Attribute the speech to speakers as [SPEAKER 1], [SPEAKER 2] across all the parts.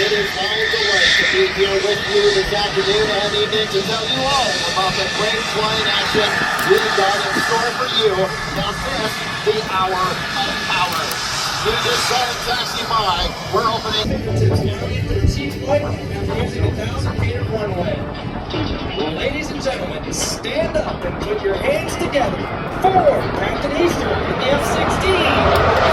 [SPEAKER 1] It is my delight to be here with you this afternoon and evening to tell you all about the great flying action we've got in store for you. Now this, the hour of power. You just saw it passing by. We're opening. Using 1,000 feet of runway. Ladies and gentlemen, stand up and put your hands together for Captain Easter in the F-16.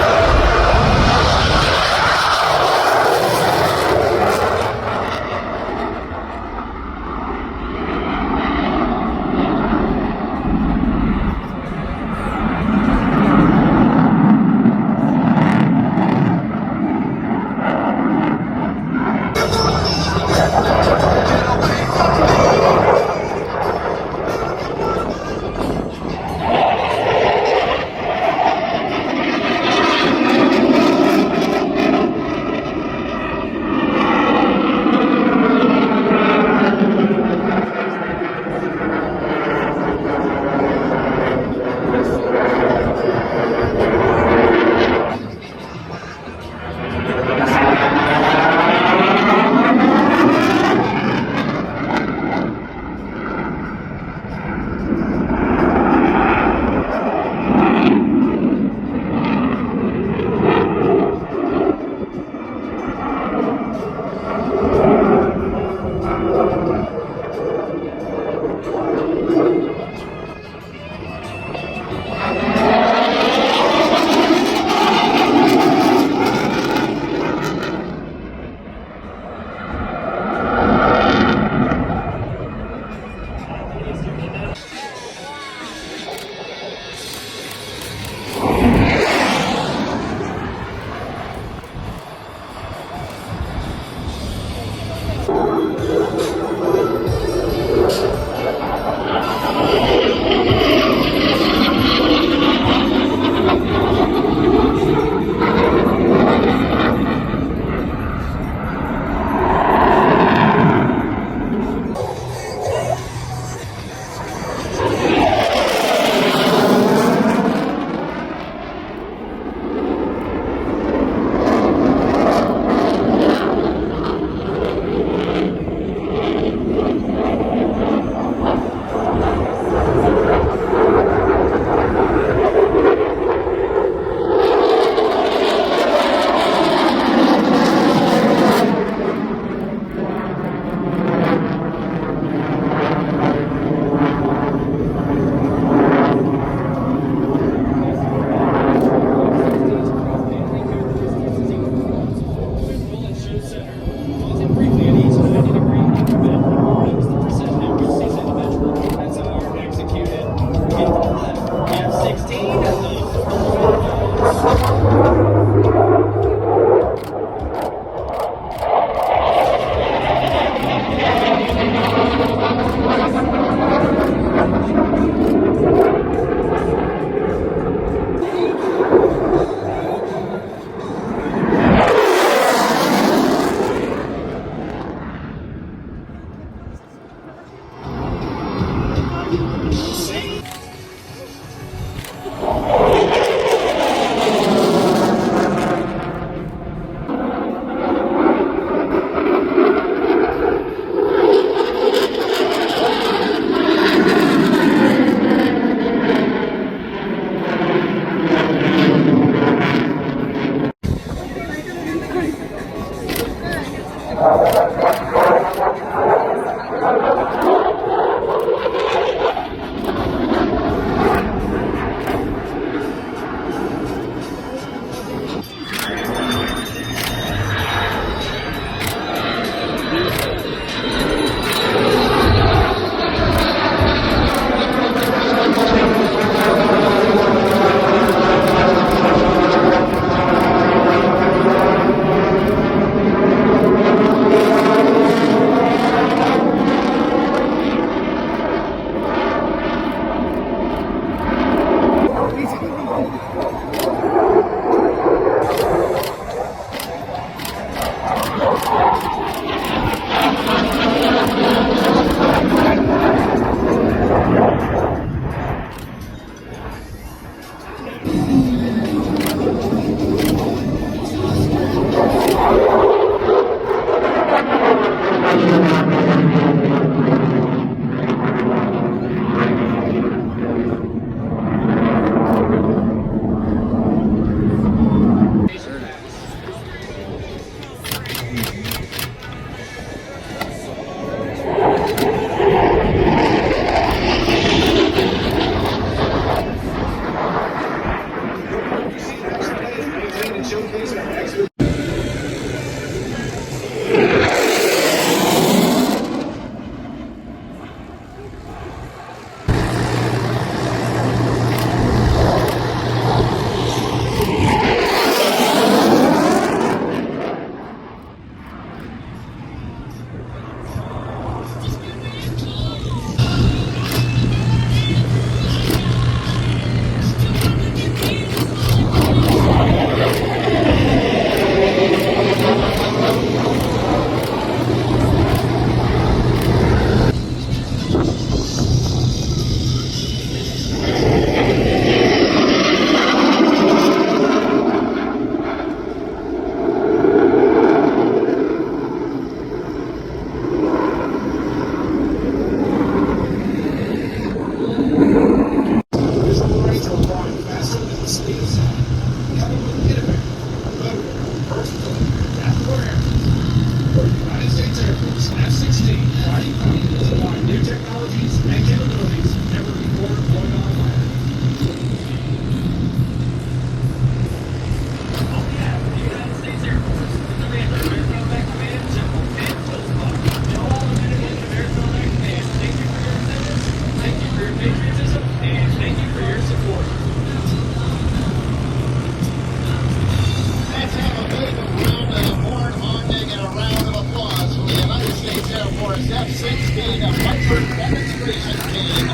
[SPEAKER 1] Force F-16 Hunter demonstration team.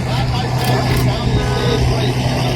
[SPEAKER 1] That, my friends, is obviously a great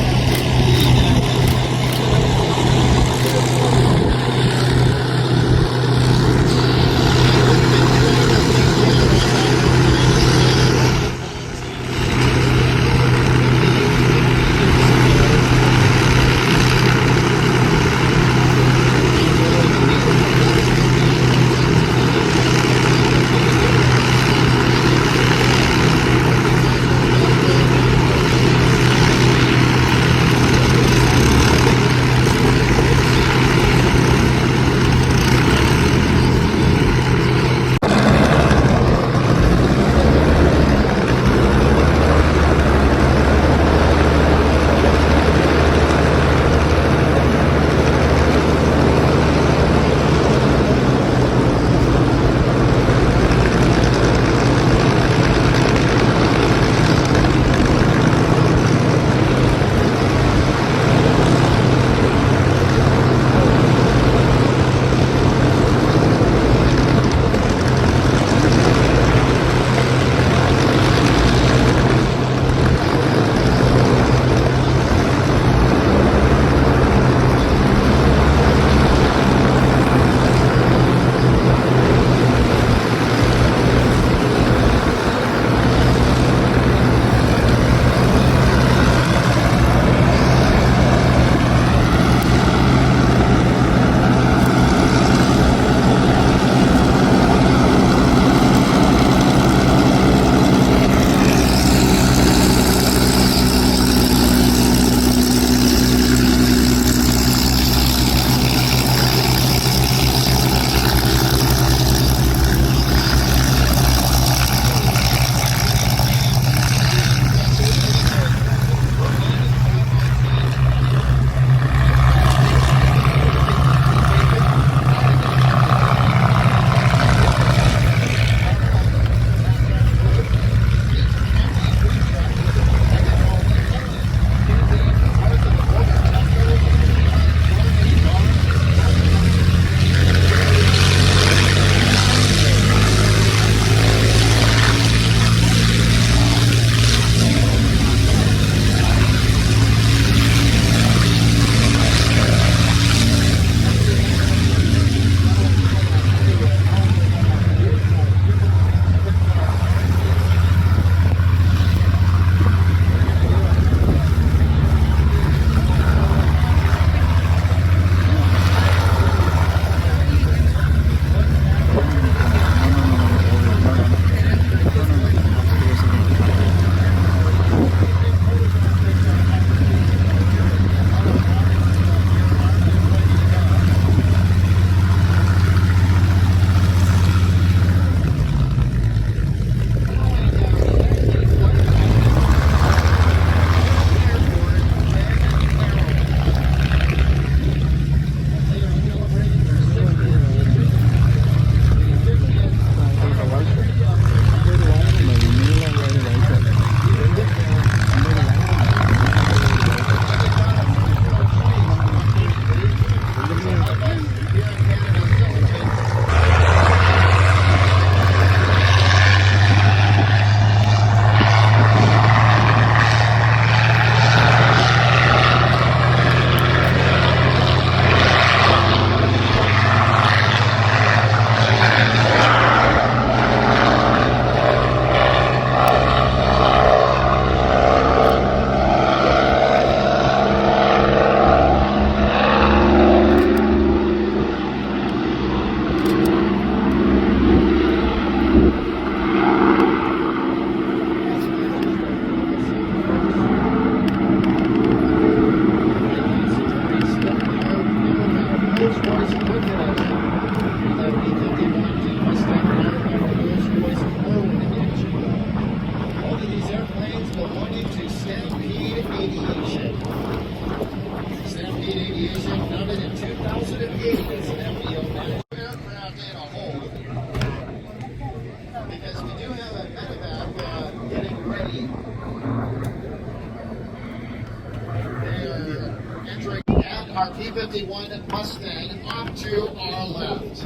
[SPEAKER 1] our P-51 Mustang off to our left.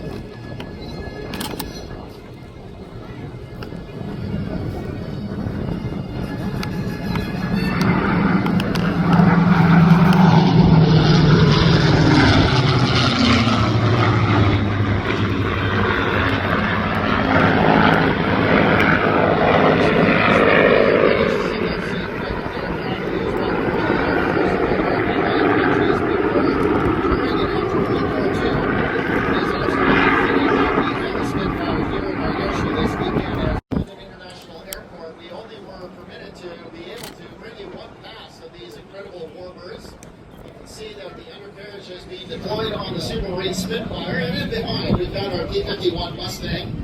[SPEAKER 1] P-51 Mustang.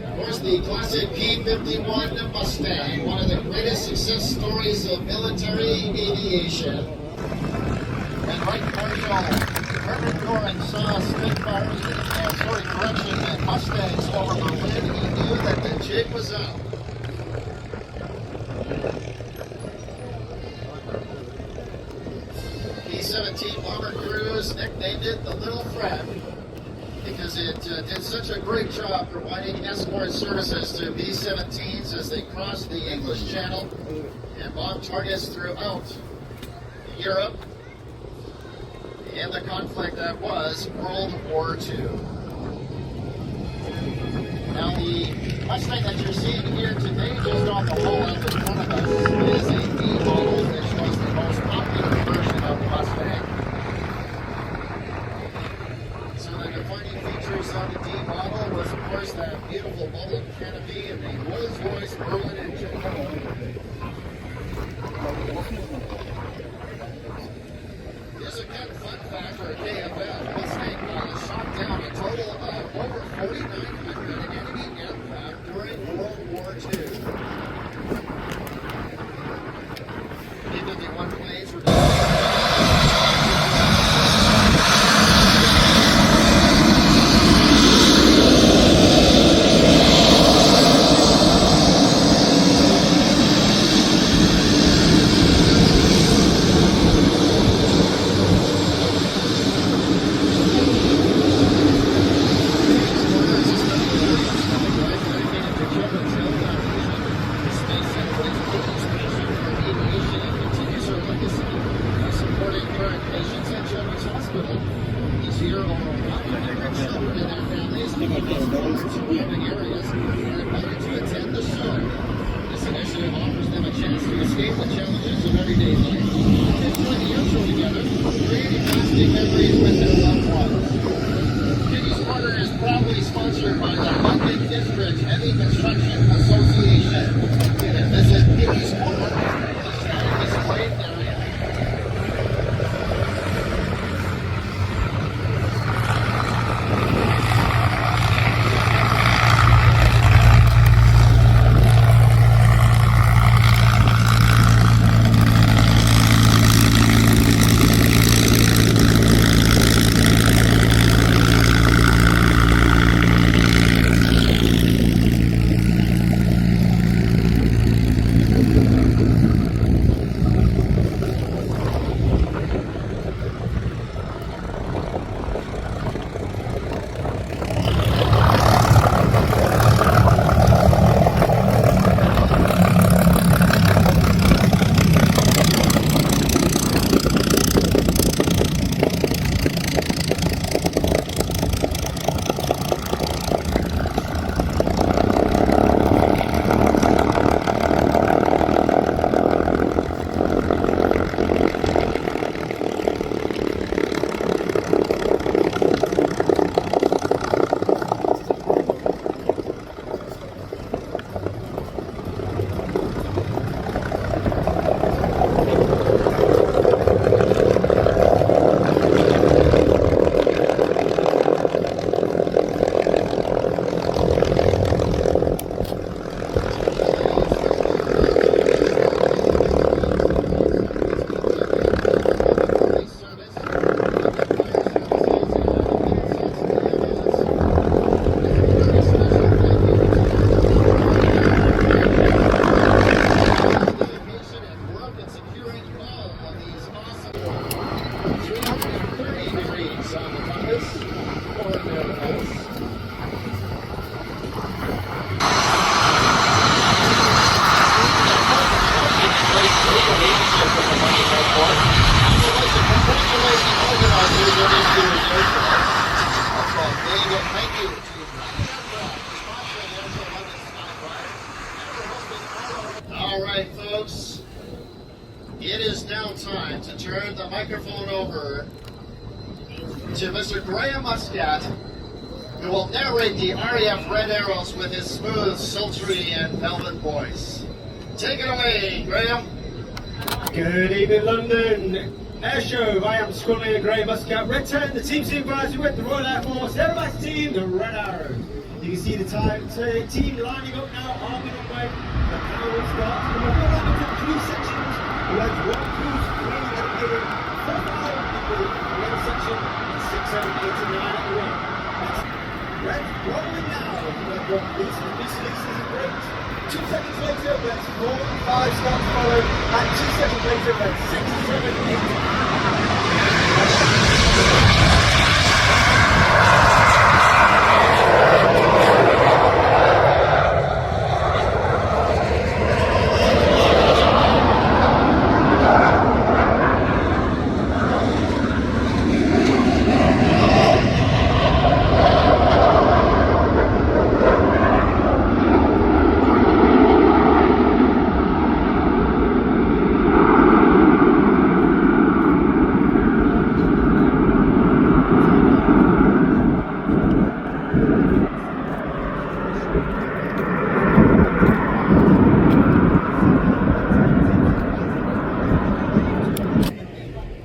[SPEAKER 1] Of course, the classic P-51 Mustang, one of the greatest success stories of military aviation. And right Marshal Herbert Goring saw Spitfires, and Mustangs over Berlin. He knew that the jig was up. P-17 Bomber Cruise nicknamed it the Little Fred because it did such a great job providing escort services to B-17s as they crossed the English Channel and bombed targets throughout Europe in the conflict that was World War II. Now the Mustang that you're seeing here today, just off the hall out in front of us, is a D model, which was the most popular version of the Mustang. So the defining features of the D model was, of course, that beautiful bubble canopy and the Rolls-Royce Merlin engine. Here's a kind of fun fact for a KFL. Mustang shot down a total of over 4,900 enemy aircraft during World War II. B-51 planes were All right, folks, it is now time to turn the microphone over to Mr. Graham Muscat, who will narrate the RAF Red Arrows with his smooth, sultry, and velvet voice. Take it away, Graham.
[SPEAKER 2] Good evening, London. Airshow. I am Squad Leader Grey Muscat Red 10, the team supervisor with the Royal Air Force Aerobatic Team, the Red Arrows. You can see the team lining up now, arming up way. The power will start. We're going into the three sections. We have 1, 2, 3 at the beginning, 4, 5 at the end section, 6, 7, 8 and 9 at the wing. Red rolling now. Red one piece of this is a great. 2 seconds later, Red's 4 and 5 start to follow, and 2 seconds later, Red's 6, 7,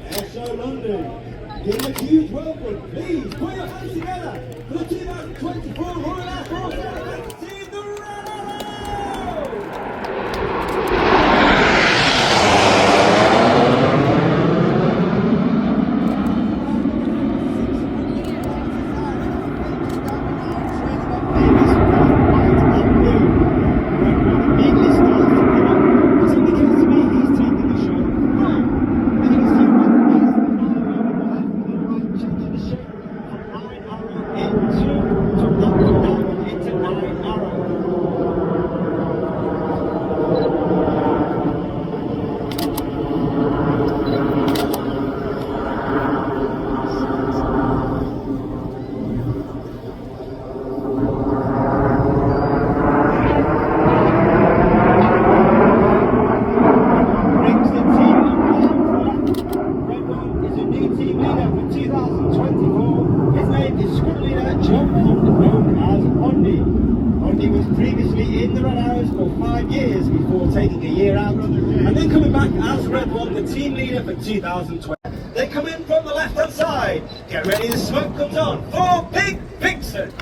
[SPEAKER 2] Airshow London. Give them a huge welcome. Please put your hands together for the 2024 Royal Air Force Aerobatic Team, the Red Arrows! He was previously in the Red Arrows for 5 years before taking a year out and then coming back as Red One, the team leader for 2012. They come in from the left hand side. Get ready, the smoke comes on for Big Vixen.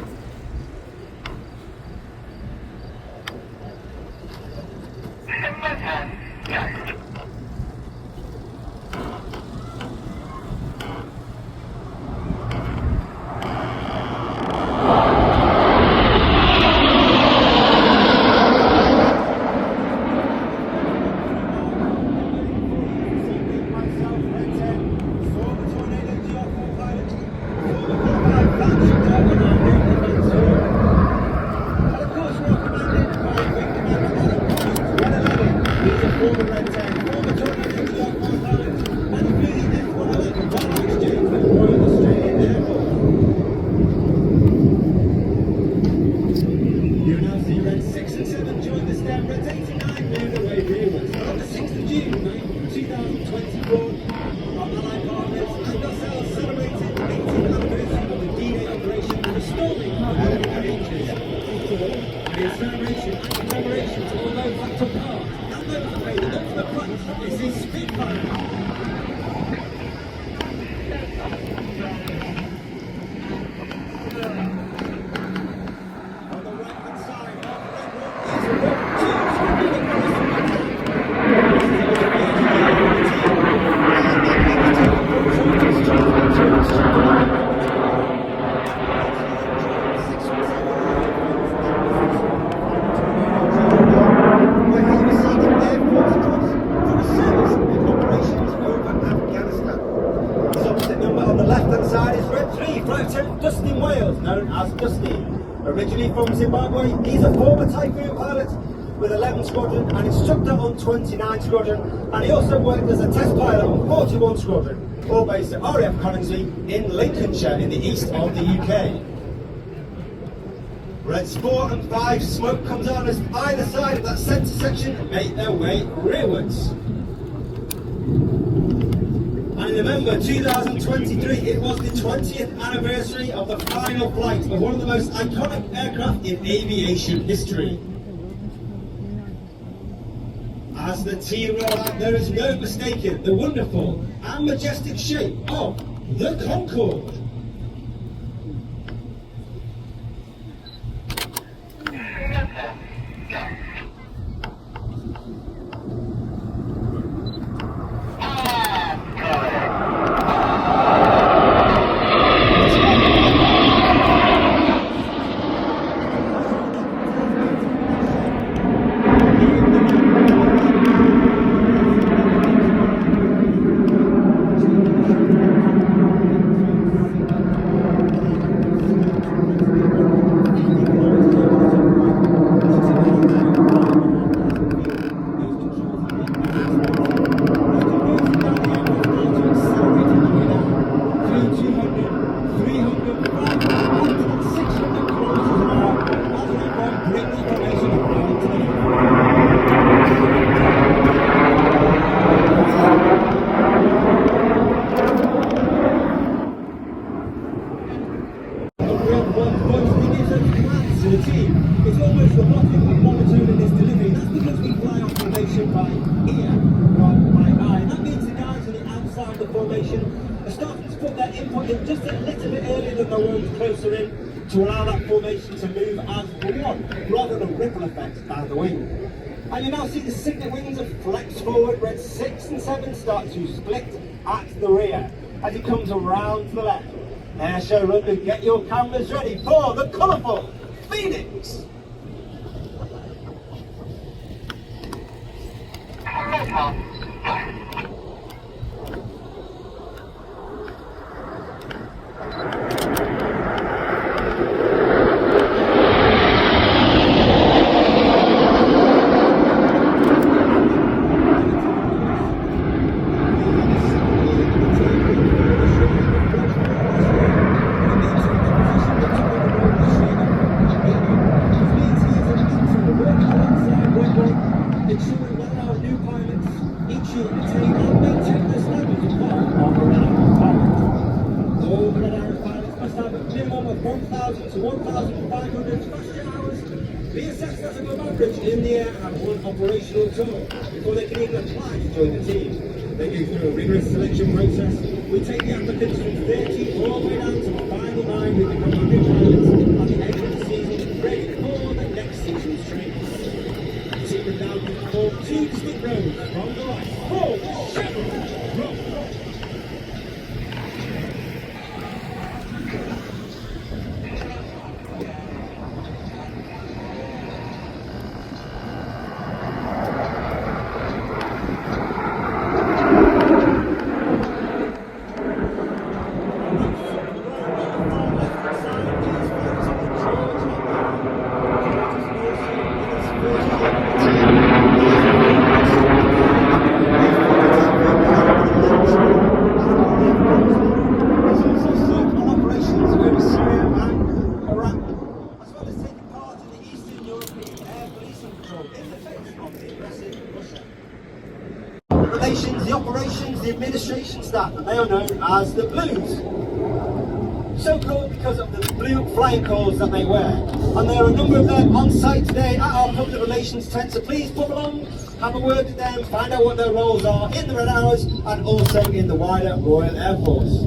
[SPEAKER 2] Celebration to all those that took part and those that made it up to the front. This is Spitfire. Known as Dusty. Originally from Zimbabwe, he's a former Typhoon pilot with 11 Squadron and instructor on 29 Squadron, and he also worked as a test pilot on 41 Squadron, all based at RAF Coningsby in Lincolnshire in the east of the UK. Reds 4 and 5 smoke comes on as either side of that centre section make their way rearwards. And in November 2023, it was the 20th anniversary of the final flight of one of the most iconic aircraft in aviation history. As the team roll out, there is no mistaking the wonderful and majestic shape of the Concorde. It's almost robotic with monitoring this delivery. That's because we fly on formation by ear, not by eye. That means the guys on the outside of the formation are starting to put their input in just a little bit earlier than the ones closer in to allow that formation to move as one, rather than ripple effects down the wing. And you now see the signet wings of flex forward, red 6 and 7 start to split at the rear as it comes around to the left. Airshow London, get your cameras ready for the colourful Phoenix. In the air and one operational tour before they can even apply to join the team. They go through a rigorous selection process. We take the applicants from 30 all the way down to the final 9 who become commanding pilots at the end of the season, ready for the next season's training. The team are now to form 2 distinct rows from the right. 4, 7, row. The operations, the administration staff, and they are known as the Blues. So called because of the blue flying colours that they wear. And there are a number of them on site today at our public relations tent, so please pop along, have a word with them, find out what their roles are in the Red Arrows and also in the wider Royal Air Force.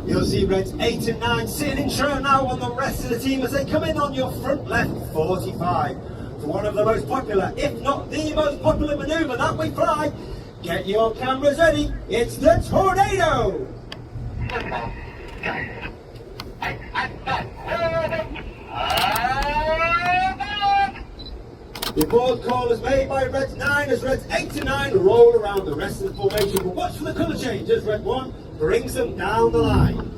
[SPEAKER 2] You'll see Reds 8 and 9 sitting in trail now on the rest of the team as they come in on your front left 45. For one of the most popular, if not the most popular manoeuvre that we fly. Get your cameras ready, it's the Tornado! The board call is made by Reds 9 as Reds 8 and 9 roll around the rest of the formation. But watch for the colour change as Red 1 brings them down the line.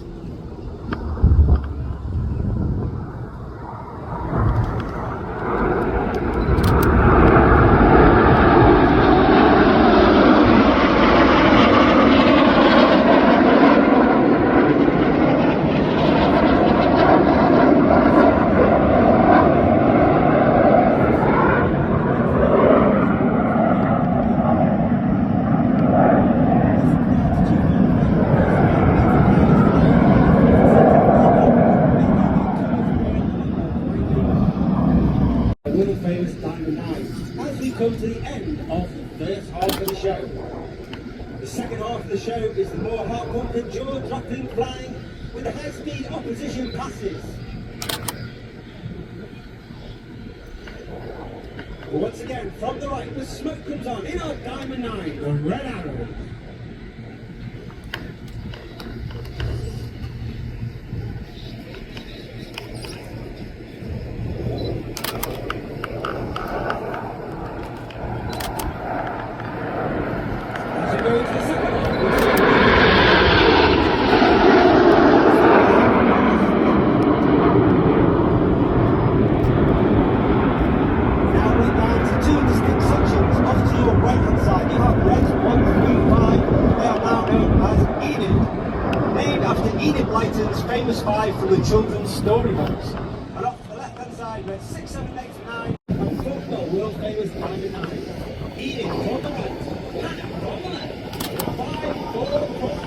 [SPEAKER 2] come to the end of the first half of the show. The second half of the show is the more heart-pumping, jaw-dropping flying with the high-speed opposition passes. Once again, from the right, the smoke comes on in our Diamond 9, the Red Arrows. Famous 5 from the children's storybooks. And off to the left hand side went 6, 7, 8, 9 and 4 world famous Diamond 9. Edith from the right, Hannah from the left, 5, 4, 4.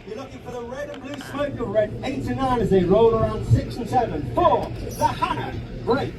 [SPEAKER 2] You're looking for the red and blue smoke of red 8 and 9 as they roll around 6 and 7. 4, the Hannah, great.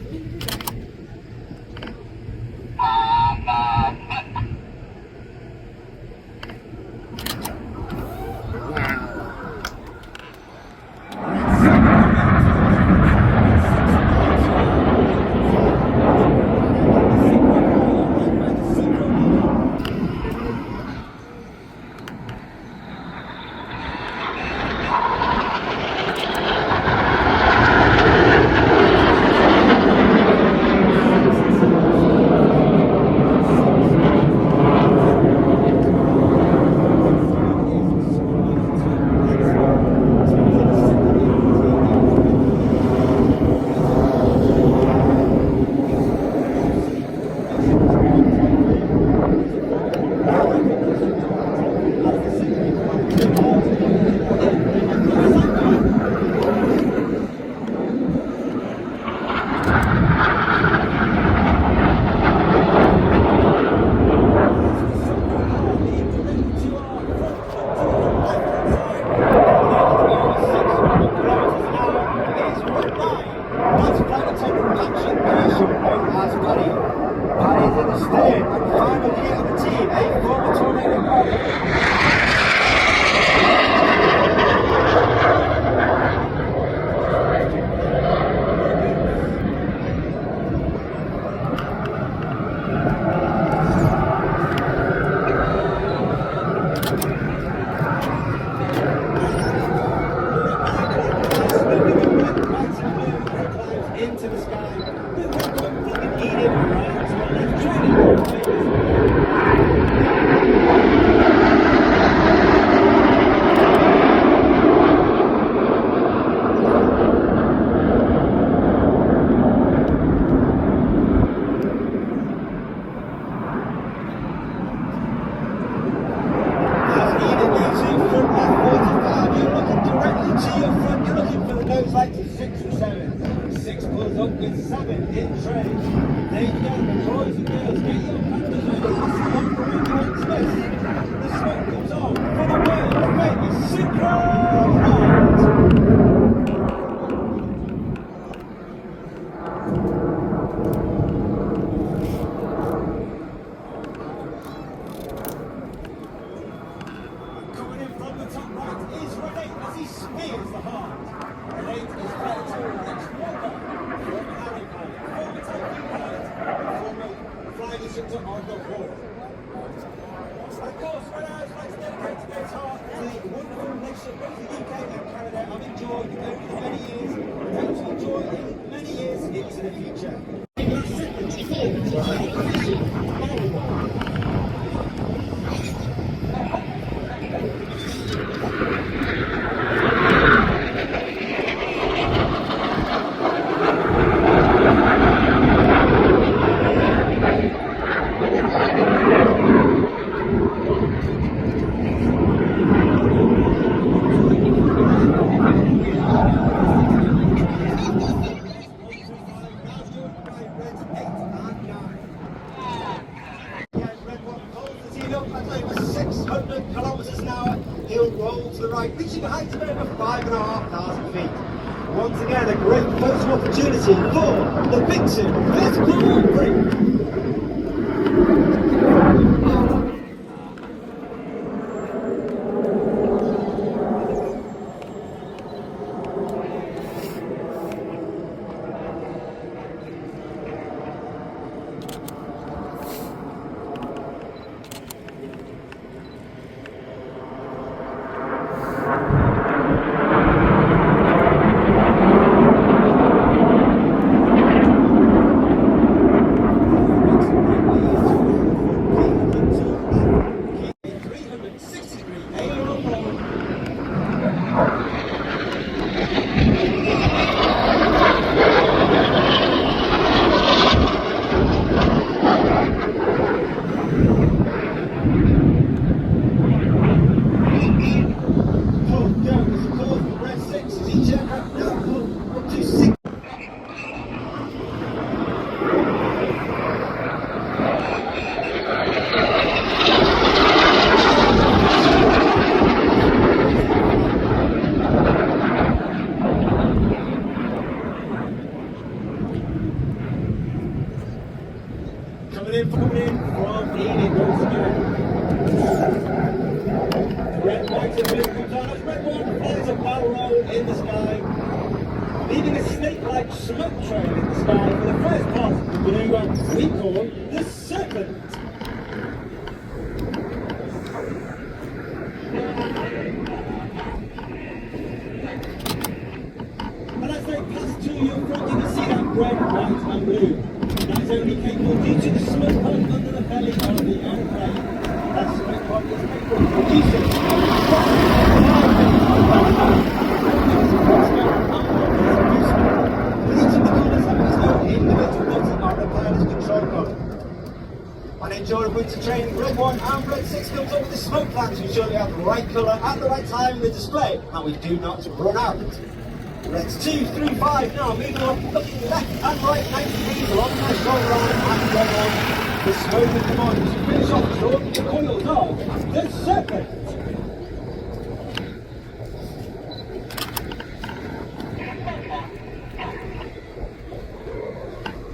[SPEAKER 2] He'll roll to the right, reaching a height of over 5,500 feet. Once again, a great photo opportunity for the Vixen Vertical Break. Coming in from Enid once again. Red white and blue comes on as red one flies a barrel roll in the sky, leaving a snake-like smoke trail in the sky for the first part of the blue one we call the Serpent. And as they pass to your front, you can see that red, white and blue. That is only capable due to the smoke pump under the belly of the airplane. That smoke pump is capable of producing each of the colours having its own individual button on the pilot's control column. On enduring winter training, red 1 and red 6 comes up with the smoke plans to ensure we have the right colour at the right time in the display and we do not run out. Reds 2, 3, 5 now moving on, looking left and right 90 degrees along the shoulder line and red 1. The smoke will come on to finish off short the coils of the Serpent.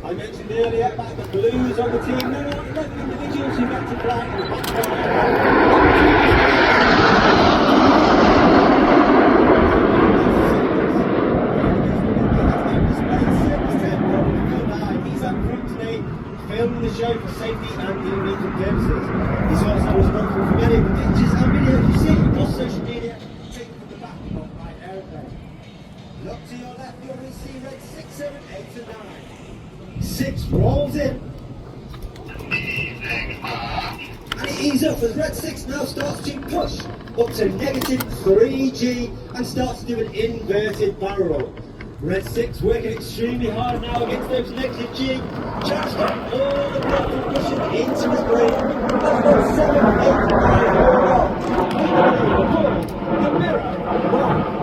[SPEAKER 2] I mentioned earlier about the blues on the team. There are 11 individuals who get to fly. Filming the show for safety and illegal purposes. He's also responsible for many of the pictures and videos you see across social media taken from the back of my aeroplane. Look to your left, you're going to see red 6, 7, 8 and 9. 6 rolls in. And it eases up as red 6 now starts to push up to negative 3G and starts to do an inverted barrel roll. Red 6 working extremely hard now against those negative G. Trying to stop all the blood from pushing into his brain. That's got 7, 8, 9 all on. The mirror 1.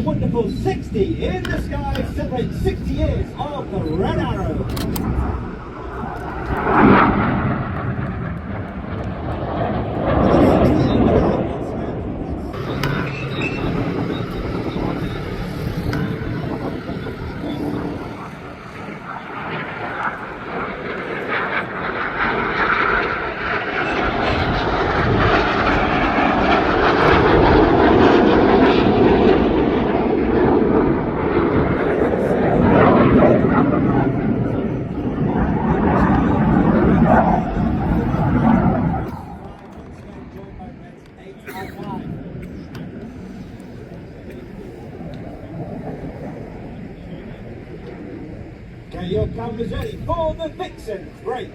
[SPEAKER 2] Wonderful Eagle 60 in the sky, celebrating 60 years of the Red Arrow. Okay, your cameras ready for the Vixen break.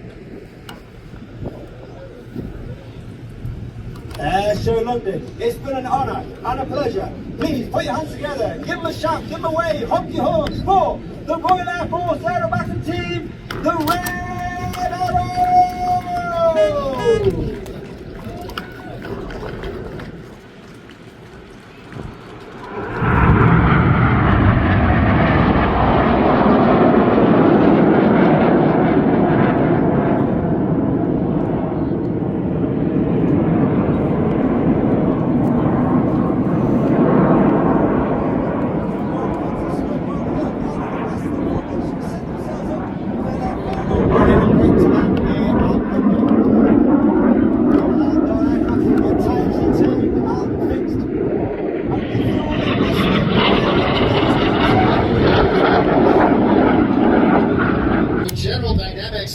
[SPEAKER 2] Airshow London, it's been an honour and a pleasure. Please put your hands together, give them a shout, give them a wave, honk your horns for the Royal Air Force Aerobatic Team, the Red Arrows!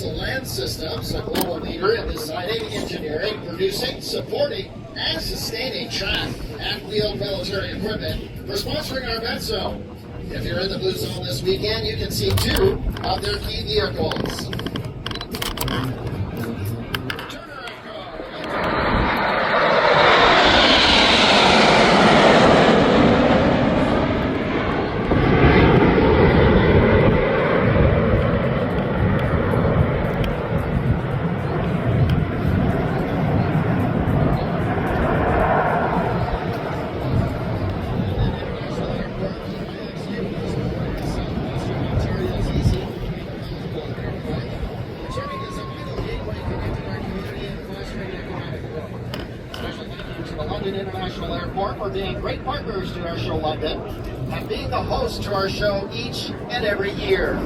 [SPEAKER 1] Land Systems, a global leader in designing, engineering, producing, supporting, and sustaining track and wheeled military equipment, for sponsoring our event zone. If you're in the Blue Zone this weekend, you can see 2 of their key vehicles. London International Airport for being great partners to Airshow London and being the host to our show each and every year.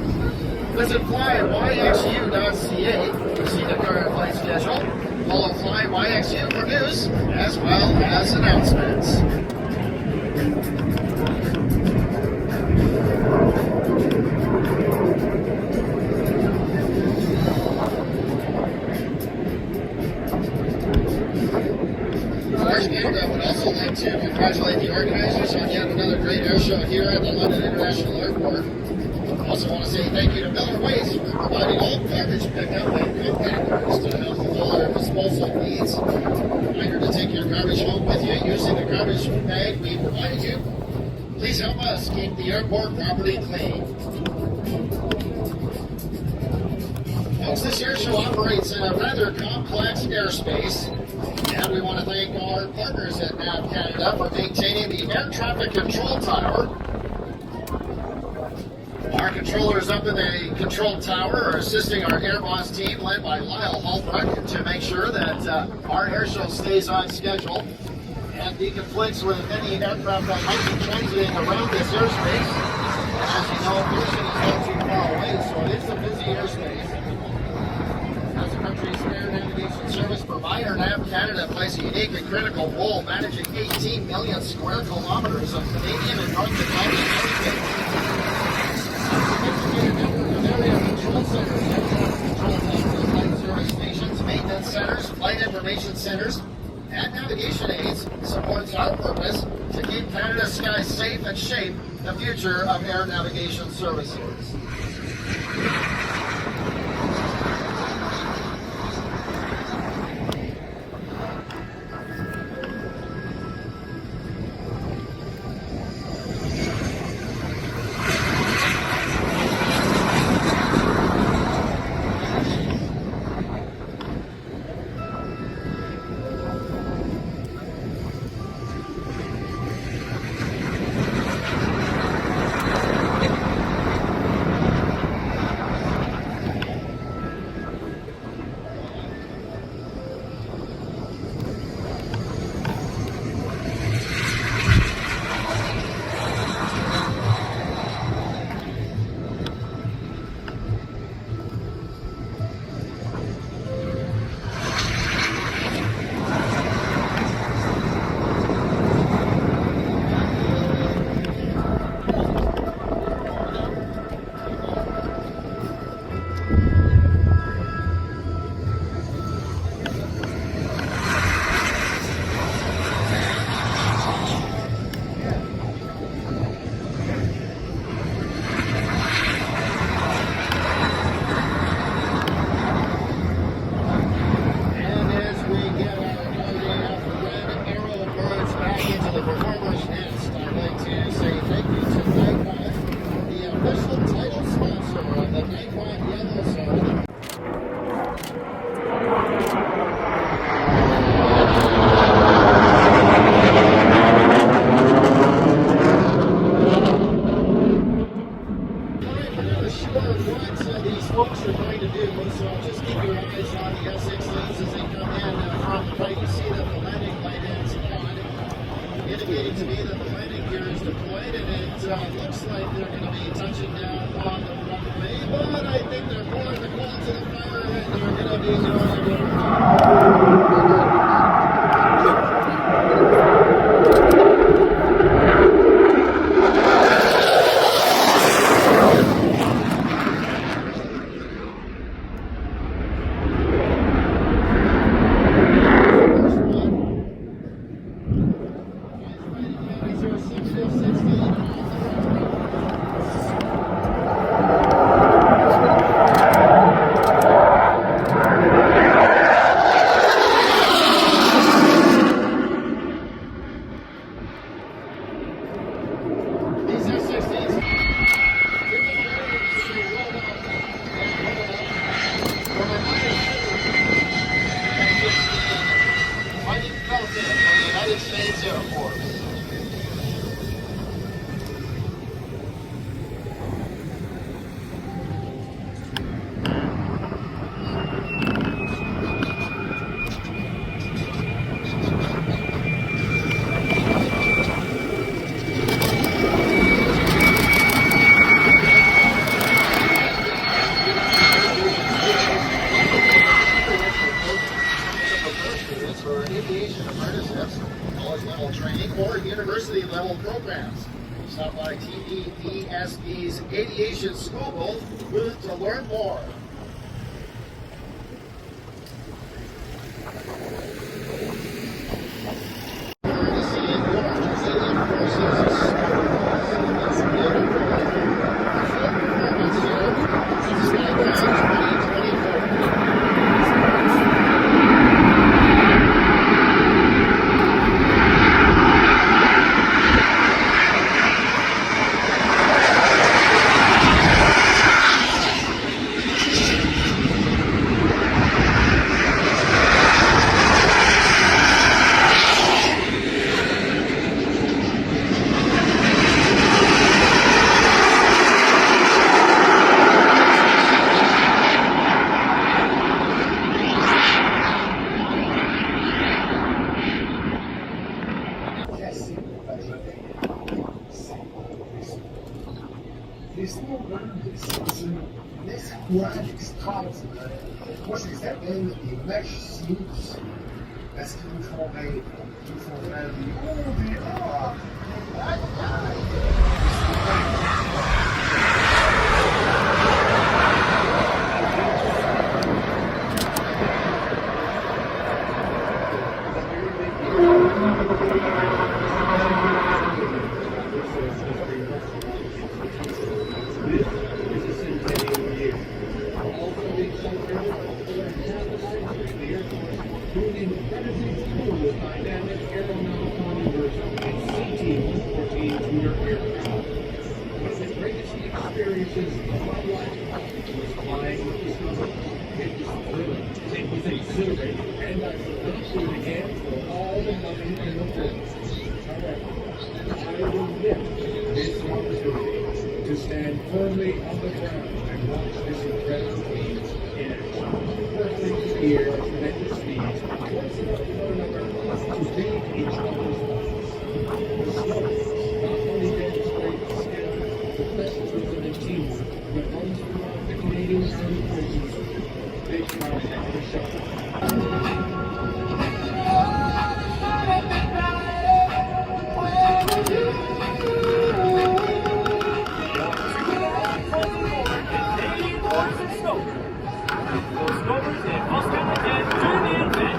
[SPEAKER 1] Visit flyYXU.ca to see the current flight schedule. Follow FlyYXU for news as well as announcements. I would also like to congratulate the organizers on yet another great air show here at the London International Airport. I also want to say thank you to Miller Waste for providing all garbage pickup and compactors to help with all our disposal needs. Reminder to take your garbage home with you using the garbage bag we provided you. Please help us keep the airport property clean. Folks, this air show operates in a rather complex airspace. And we want to thank our partners at NAV Canada for maintaining the air traffic control tower. Our controllers up in the control tower are assisting our Air Boss team led by Lyle Holbrook to make sure that our air show stays on schedule and deconflicts with any aircraft that might be transiting around this airspace. As you know, Houston is not too far away, so it is a busy airspace. As the country's air navigation service provider, NAV Canada plays a unique and critical role managing 18 million square kilometers of Canadian and North American airspace. A sophisticated network of area control centers, air traffic control towers, flight service stations, maintenance centers, flight information centers, and navigation aids supports our purpose to keep Canada's skies safe and shape the future of air navigation services. sure what these folks are going to do, so just keep your eyes on the F-16s as they come in from the right. You see that the landing light is on, indicating to me that the landing gear is deployed, and it looks like they're going to be touching down on the runway, but I think they're pouring the coal to the fire, and they're going to be doing United States Air Force. For aviation apprenticeships, college level training, or university level programs. Stop by TEDSB's Aviation School booth to learn more.
[SPEAKER 3] There's no roundness. This graphics constant pushes that in the mesh suits. That's control A, control value. Oh, they are. And I will again for all the money in the world. However, I will miss this opportunity to stand firmly on the ground and watch this incredible team in action. Working here at tremendous speeds, close enough to one another to read each other's lines. The Snowbirds not only demonstrate the skill, professionalism, and teamwork that runs throughout the Canadian Armed Forces. Big proud of the show.
[SPEAKER 4] Snowbirds and Mustang again, tune in and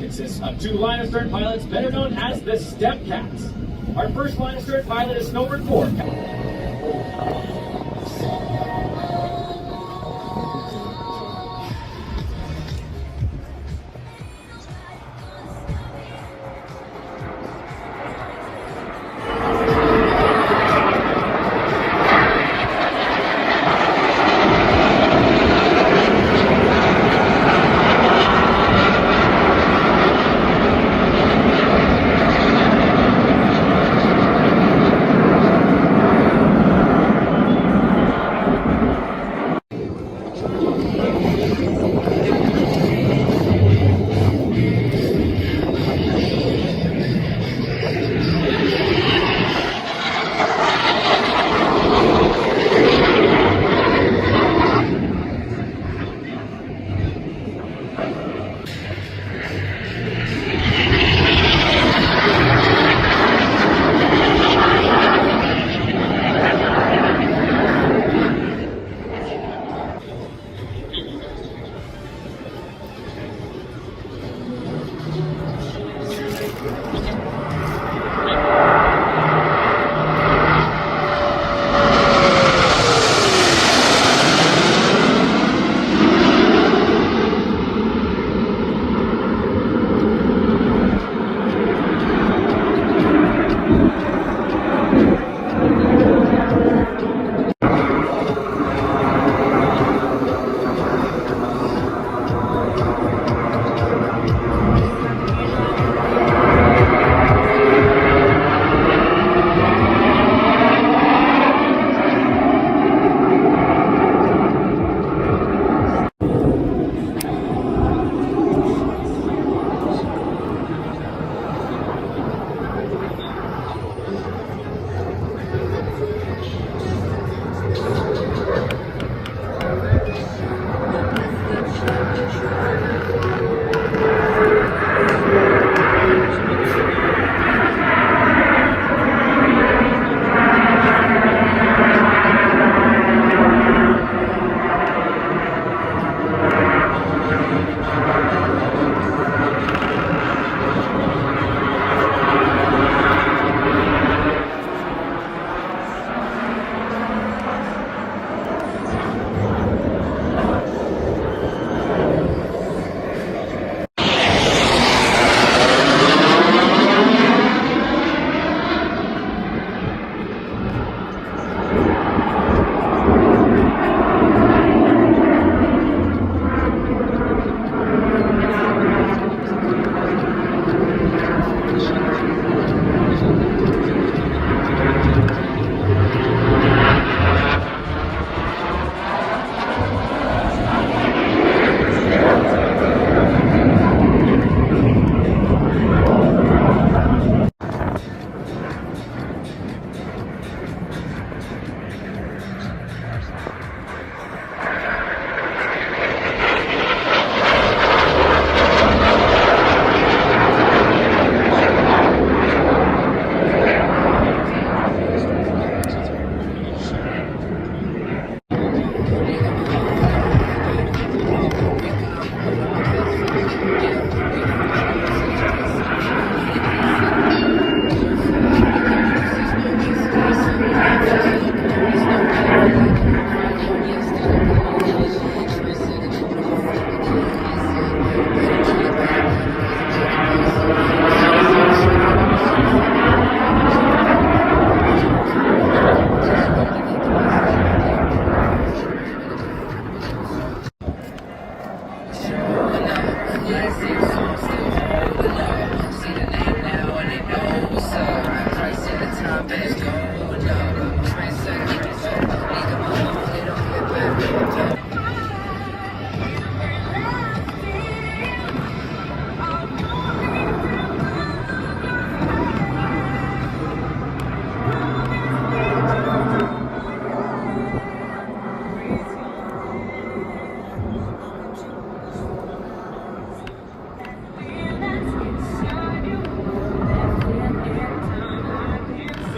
[SPEAKER 4] consists of 2 line of stern pilots, better known as the Step Cats. Our first line of stern pilot is Snowbird 4.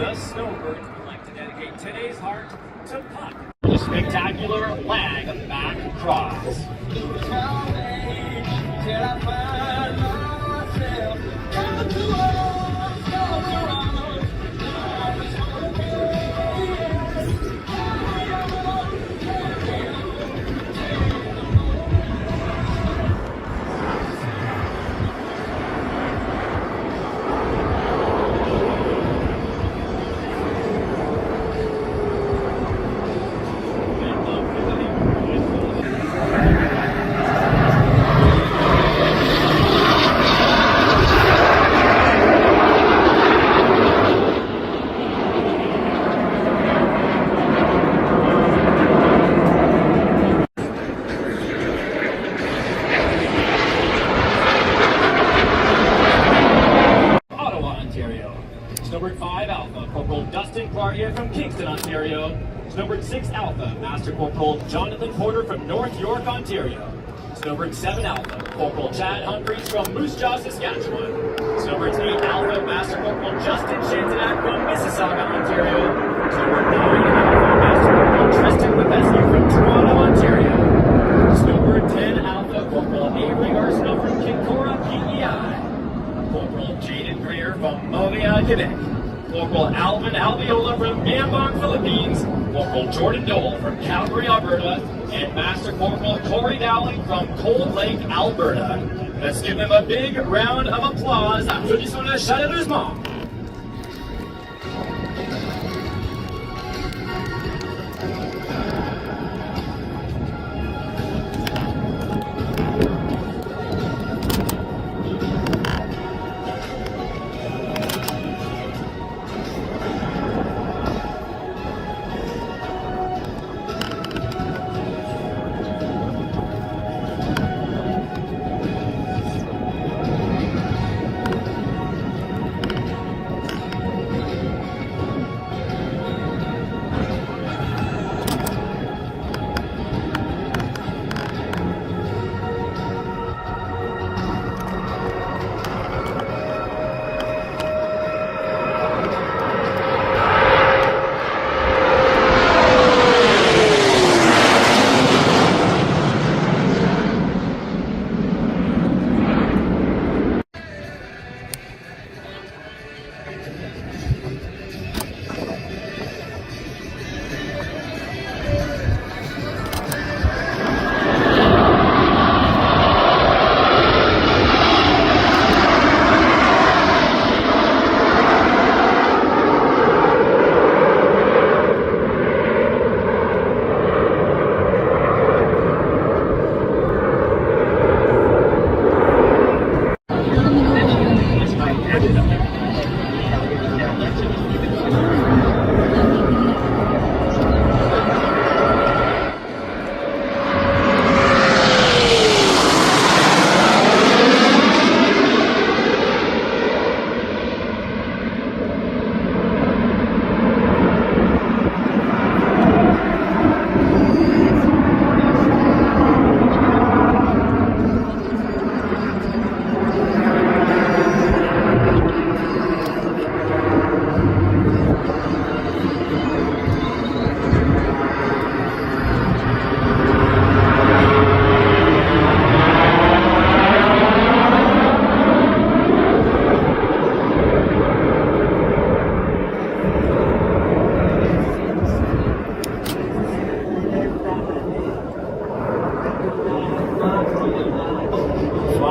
[SPEAKER 4] The Snowbirds would like to dedicate today's heart to Puck, the spectacular lag back cross. far here from Kingston, Ontario, Snowbird 6 Alpha, Master Corporal Jonathan Porter from North York, Ontario. Snowbird 7 Alpha, Corporal Chad Humphreys from Moose Jaw, Saskatchewan. Snowbird 8 Alpha, Master Corporal Justin Shantanak from Mississauga, Ontario. Snowbird 9 Alpha, Master Corporal Tristan Levesque from Toronto, Ontario. Snowbird 10 Alpha, Corporal Avery Arsenault from Kinkora, PEI. Corporal Jaden Greer from Montreal, Quebec. Corporal Alvin Albiola from Gambong, Philippines. Corporal Jordan Dole from Calgary, Alberta. And Master Corporal Corey Dowling from Cold Lake, Alberta. Let's give them a big round of applause. Applaudissons-le chaleureusement.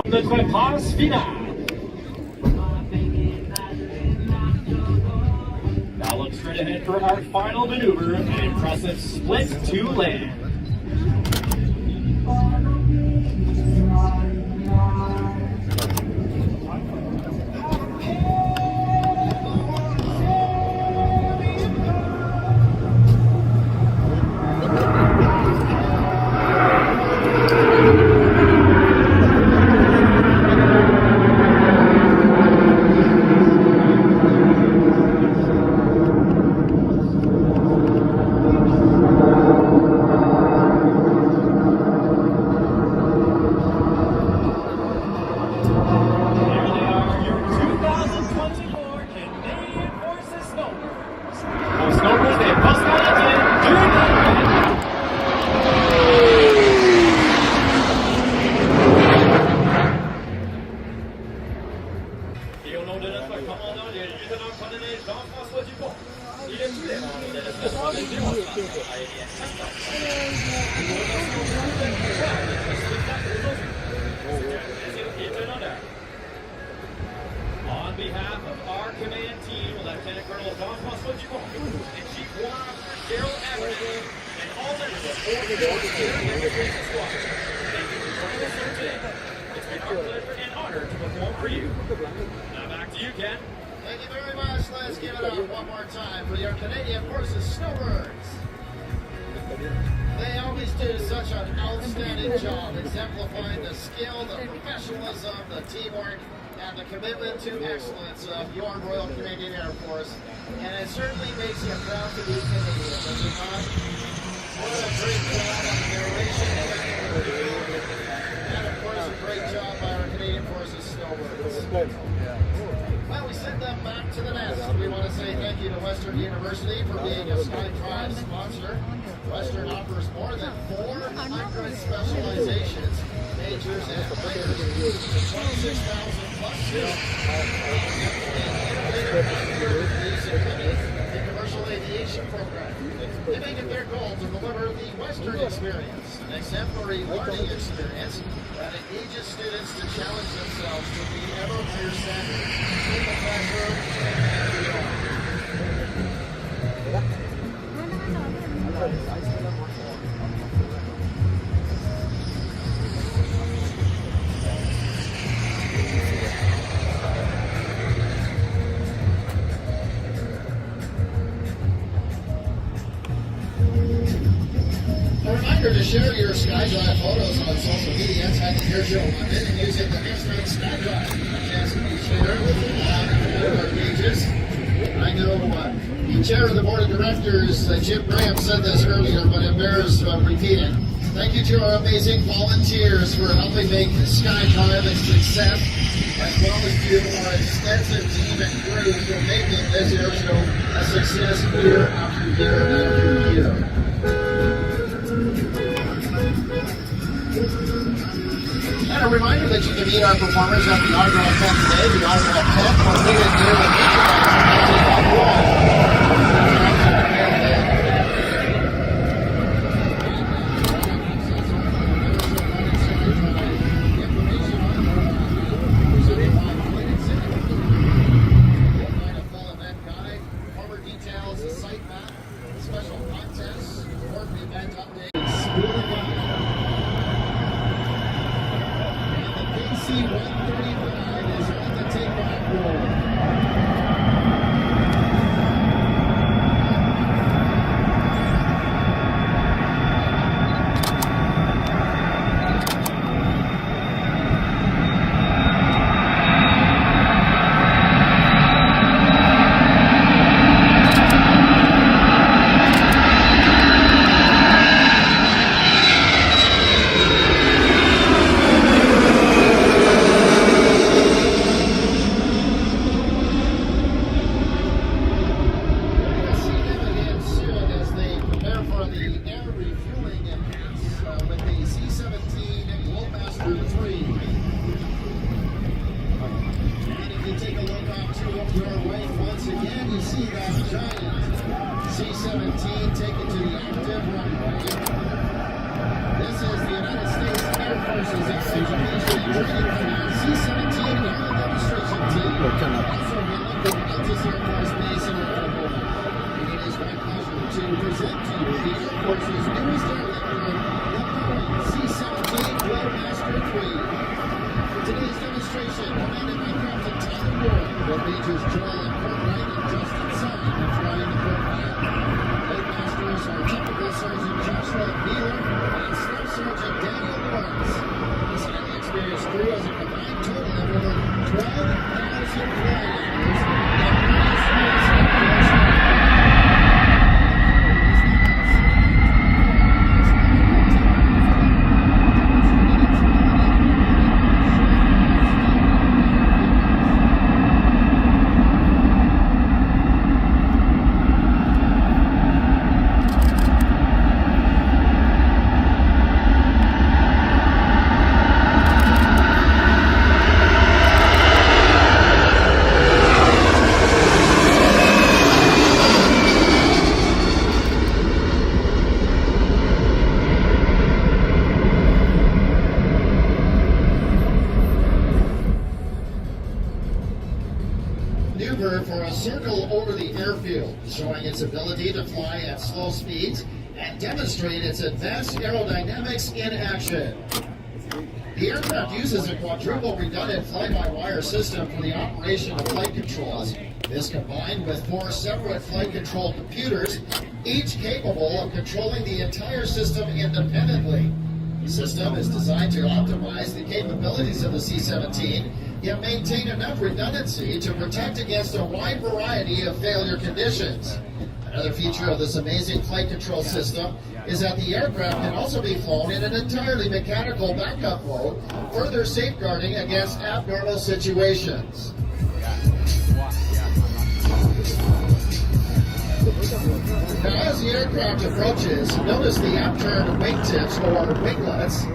[SPEAKER 4] Notre passe finale. Now look straight ahead for our final maneuver, an impressive split to land. On behalf of our command team, Lieutenant Colonel Jean-François Dupont and Chief War Officer Daryl Aberlin, and all members of 4th Immigration Squadron, thank you for joining us here today. It's been our pleasure and honor to perform for you. Now back to you, Ken.
[SPEAKER 1] Thank you very much. Let's give it up one more time for your Canadian Forces Snowbirds. They always do such an outstanding job exemplifying the skill, the professionalism, the teamwork, and the commitment to excellence of your Royal Canadian Air Force. And it certainly makes you proud to be Canadian, does it not? What a great job on the narration. And of course, a great job by our Canadian Forces Snowbirds. Well, we send them back to the nest. We want to say thank you to Western University for being a SkyDrive sponsor. Western offers more than 400 specializations, majors, and minors, 26,000 plus students. The commercial aviation program. They make it their goal to deliver the Western experience, an exemplary learning experience that engages students to challenge themselves to be ever higher standards in the classroom and beyond. A reminder to share your SkyDrive photos on social media, tag the Airshow London, and using the hashtag SkyDrive. A chance to be shared on our pages. I know the chair of the board of directors, Jim Graham, said this earlier, but it bears repeating. Thank you to our amazing volunteers for helping make SkyDrive a success, as well as to our extensive team and crew for making this air show a success year after year after year. And a reminder that you can meet our performers at the autograph tent today, the autograph tent, located near the Takeoff full event guide, former details, a site map, special contests, important event updates. C-135 is on the takeoff roll. C-17 taken to the active runway. This is the United States Air Force's Education and Training Command C-17 Air Demonstration Team. Also been looking at Altus Air Force Base in Oklahoma. And it is my pleasure to present to you the Air Force's newest airlifter, the C-17 Globemaster 3. For today's demonstration, commanded by Captain Tyler Ward, with Majors Joel and Cartwright and Justin Simon are flying the program. Masters are Technical Sergeant Joshua Wheeler and Staff Sergeant Daniel Lawrence. This highly experienced crew has a combined total of over 12,000 flight hours and various for a circle over the airfield, showing its ability to fly at slow speeds and demonstrate its advanced aerodynamics in action. The aircraft uses a quadruple redundant fly-by-wire system for the operation of flight controls. This combined with 4 separate flight control computers, each capable of controlling the entire system independently. The system is designed to optimize the capabilities of the C-17, yet maintain enough redundancy to protect against a wide variety of failure conditions. Another feature of this amazing flight control system is that the aircraft can also be flown in an entirely mechanical backup mode, further safeguarding against abnormal situations. Now, as the aircraft approaches, notice the upturned wingtips or winglets.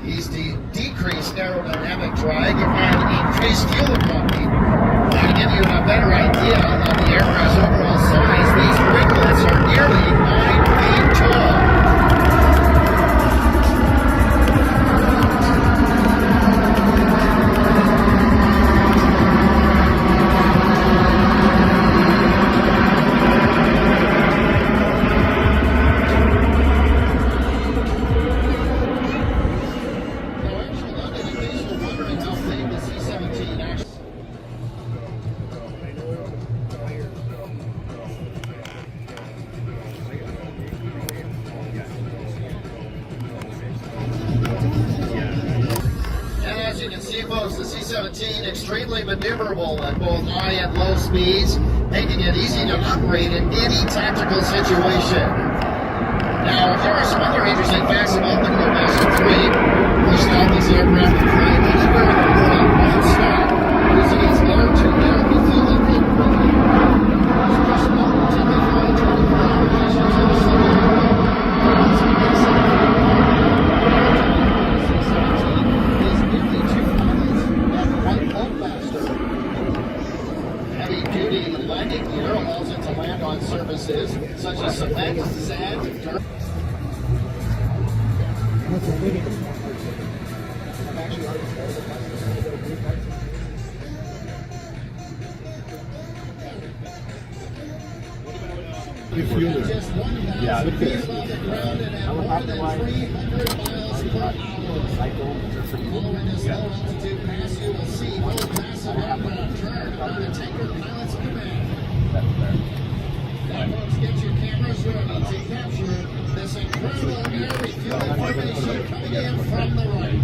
[SPEAKER 1] These decrease aerodynamic drag and increase fuel economy. To give you a better idea of the aircraft's overall size, these winglets are nearly 9 feet tall. The C-17 extremely maneuverable at both high and low speeds, making it easy to operate in any tactical situation. Now, here are some other interesting facts about the Global 3. First off, this aircraft can fly anywhere in the world non-stop, using its air-to-air refueling capability. It's just not typically 24 operations in the city. Landing gear allows it to land on surfaces such as cement, sand, dirt. Just 1,000 feet above the ground and at more than 300 miles per hour. Following this low altitude pass, you will see both massive aircraft turn under the tanker pilot's command. Now, folks, get your cameras ready to capture this incredible air refueling formation coming in from the right.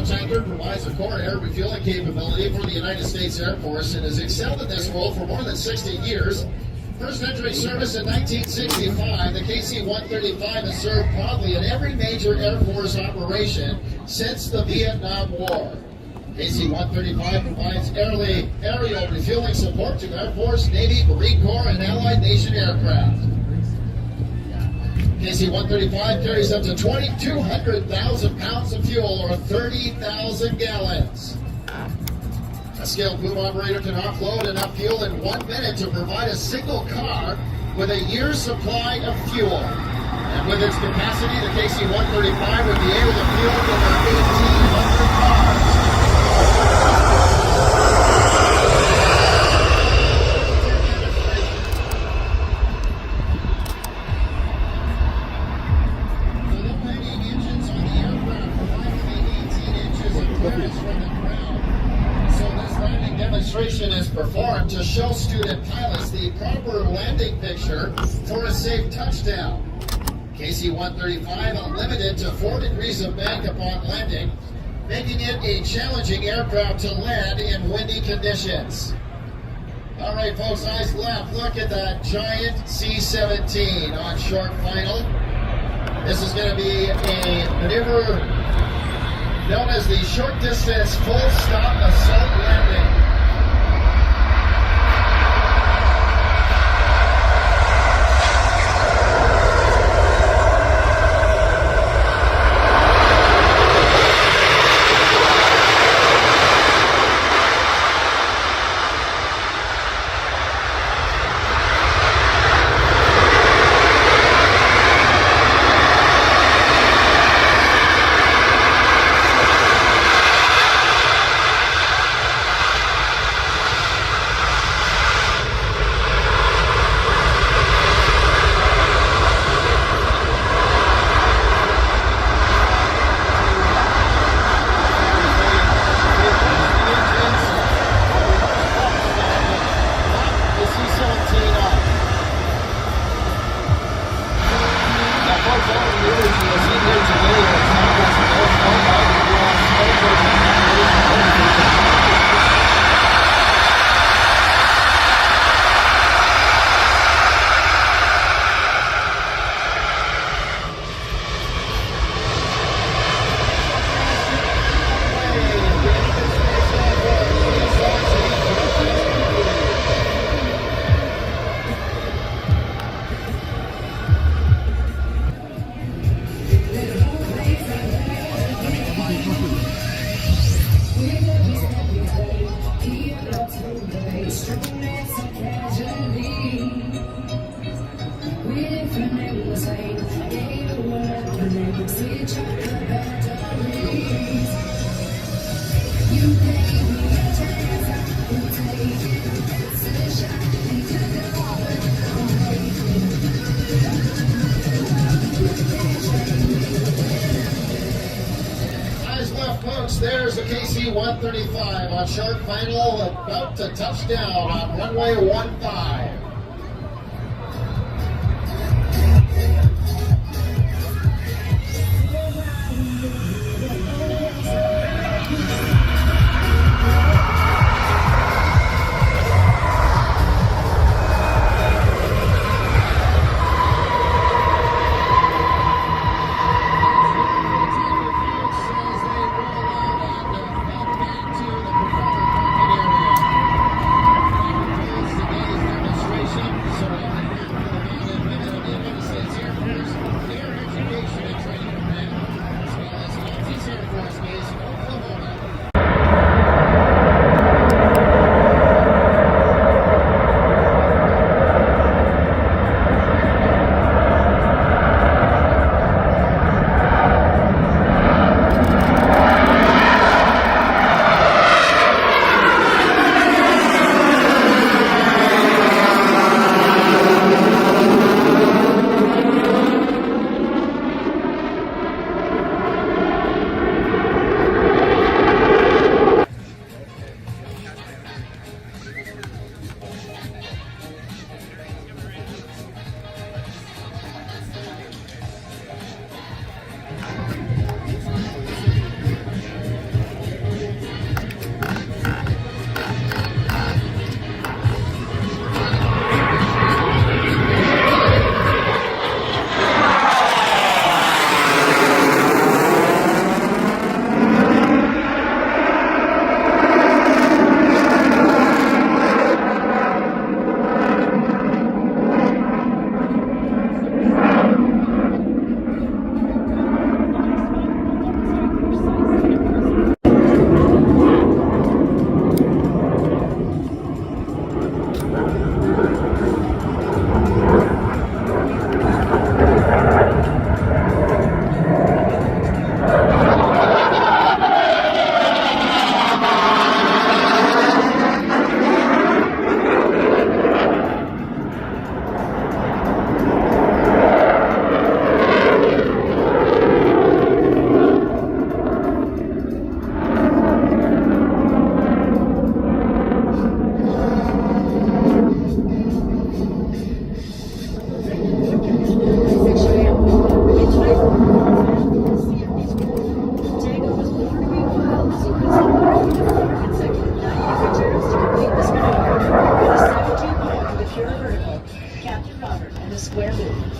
[SPEAKER 1] Tanker provides a core air refueling capability for the United States Air Force and has excelled in this role for more than 60 years. First entering service in 1965, the KC-135 has served proudly in every major Air Force operation since the Vietnam War. KC-135 provides aerial refueling support to Air Force, Navy, Marine Corps, and Allied nation aircraft. KC-135 carries up to 200,000 pounds of fuel, or 30,000 gallons. A skilled boom operator can offload enough fuel in 1 minute to provide a single car with a year's supply of fuel. And with its capacity, the KC-135 would be able to fuel over 1,800 cars. Demonstration is performed to show student pilots the proper landing picture for a safe touchdown. KC-135 unlimited to 4 degrees of bank upon landing, making it a challenging aircraft to land in windy conditions. All right, folks, eyes left. Look at that giant C-17 on short final. This is going to be a maneuver known as the short distance full stop assault landing. There's a KC-135 on short final, about to touch down on runway 15.
[SPEAKER 5] Alpha, Captain Robert, and a square loop.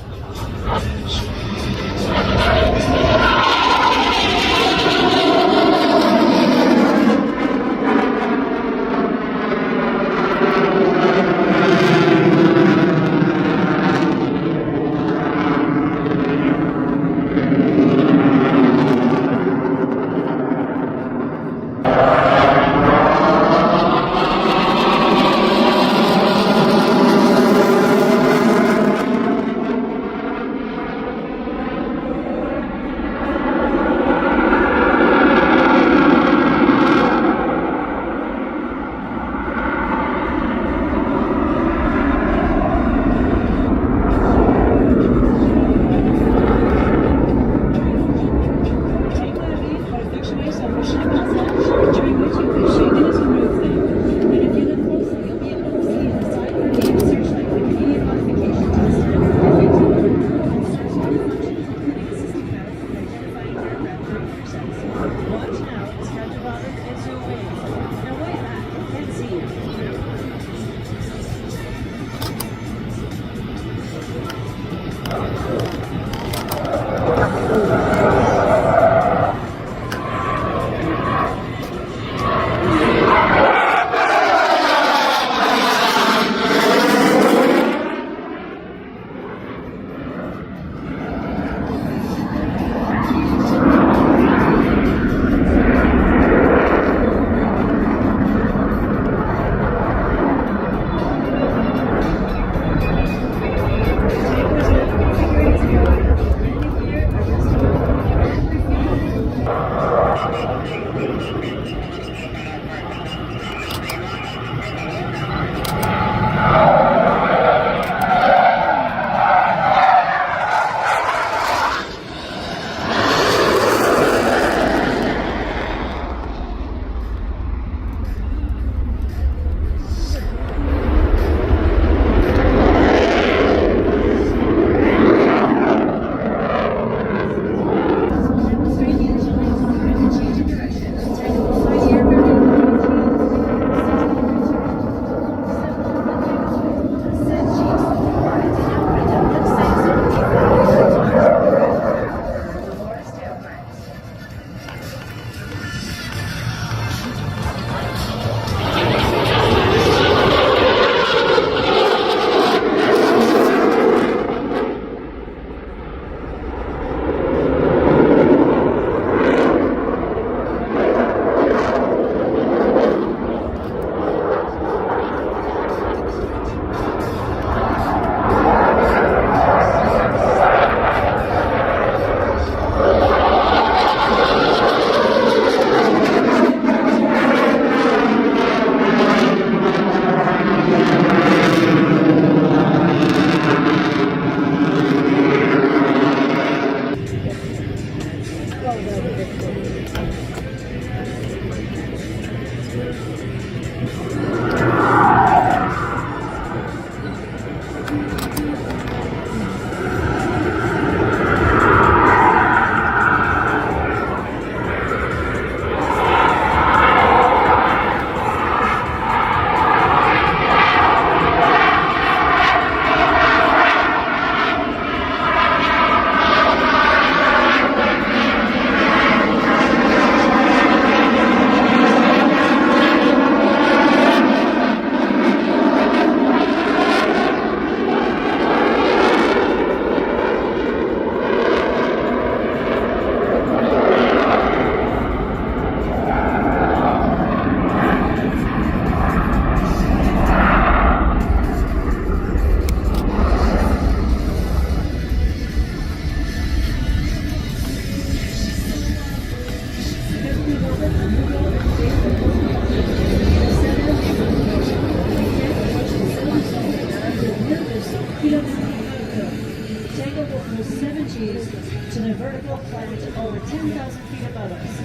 [SPEAKER 6] to the vertical flight over 10,000 feet above us.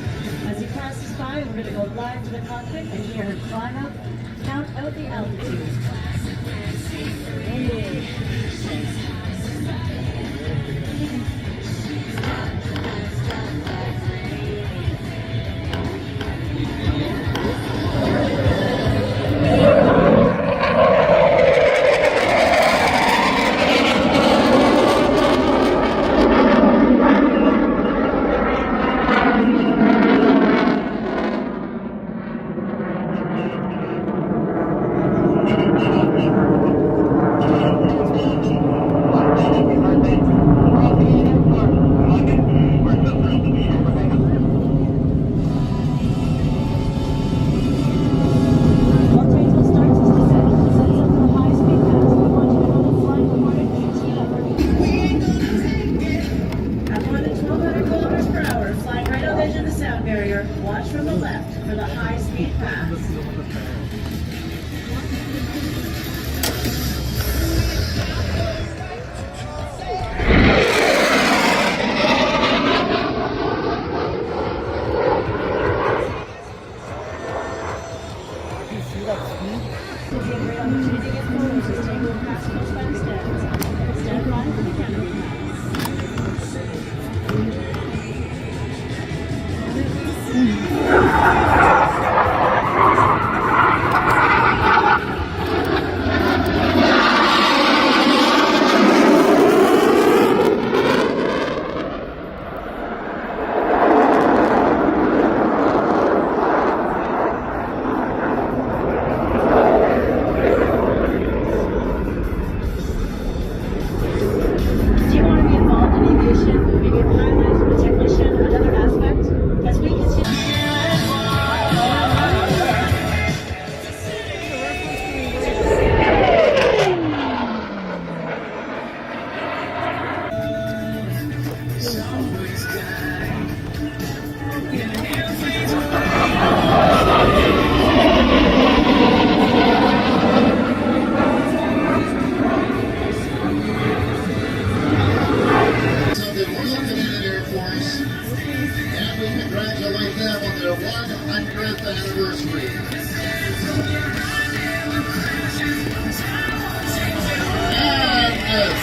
[SPEAKER 6] As he passes by, we're going to go live to the cockpit and hear him climb up, count out the altitude.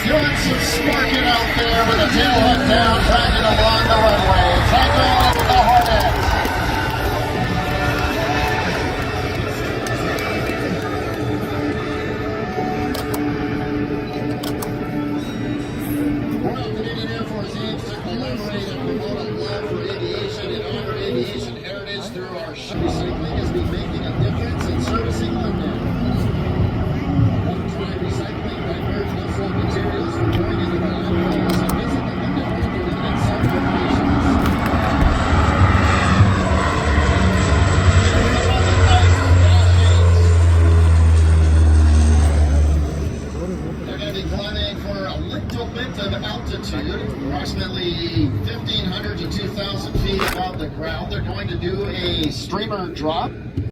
[SPEAKER 1] Doing some sparking out there with a tail hook down, dragging along the runway. Takeoff with the Hornet. Royal Canadian Air Force aims to collaborate and promote a love for aviation and honor aviation heritage through our show. Recycling has been making a difference in servicing London. One-time recycling diverts household materials from going into the landfills and visit the London Harbor and some locations. They're going to be climbing for a little bit of altitude, approximately 1,500 to 2,000 feet above the ground. They're going to do a streamer drop.